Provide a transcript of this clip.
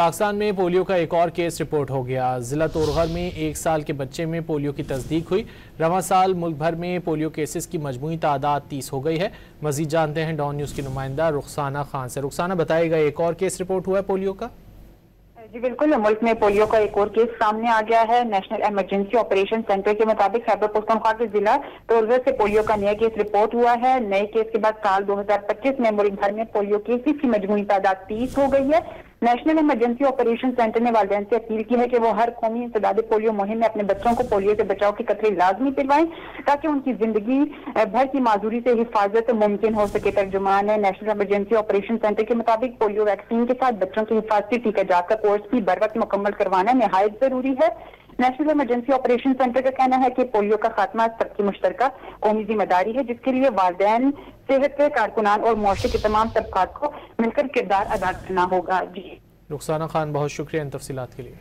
पाकिस्तान में पोलियो का एक और केस रिपोर्ट हो गया। जिला तोरगर में 1 साल के बच्चे में पोलियो की तस्दीक हुई। रवां साल मुल्क भर में पोलियो केसेस की मजमूई तादाद 30 हो गई है। मजीद जानते हैं डॉन न्यूज़ की नुमाइंदा रुखसाना खान से। रुखसाना, बताएगा एक और केस रिपोर्ट हुआ है पोलियो का? जी बिल्कुल, मुल्क में पोलियो का एक और केस सामने आ गया है। नेशनल इमरजेंसी ऑपरेशन सेंटर के मुताबिक खैबर पख्तूनख्वा के जिला तोरगर से पोलियो का नया केस रिपोर्ट हुआ है। नए केस के बाद साल 2025 में मुल्क भर में पोलियो केसेस की मजमूई तादाद 30 हो गई है। नेशनल इमरजेंसी ऑपरेशन सेंटर ने वालिदैन से अपील की है कि वो हर कौमी इंसदाद पोलियो मुहिम में अपने बच्चों को पोलियो से बचाव के कतरे लाजमी पिलवाएं ताकि उनकी जिंदगी भर की माजूरी से हिफाजत मुमकिन हो सके। तर्जुमान है नेशनल इमरजेंसी ऑपरेशन सेंटर के मुताबिक पोलियो वैक्सीन के साथ बच्चों के हिफाजती टीका जात का कोर्स भी बर वक्त मुकम्मल करवाना निहायत जरूरी है। नेशनल इमरजेंसी ऑपरेशन सेंटर का कहना है कि पोलियो का खात्मा सबकी मुश्तरका कौमी जिम्मेदारी है, जिसके लिए वालिदैन, सेहत के कारकुनान और मुआशरे के तमाम तबकात को मिलकर किरदार अदा करना होगा। जी रुखसाना खान, बहुत शुक्रिया इन तफसीलात के लिए।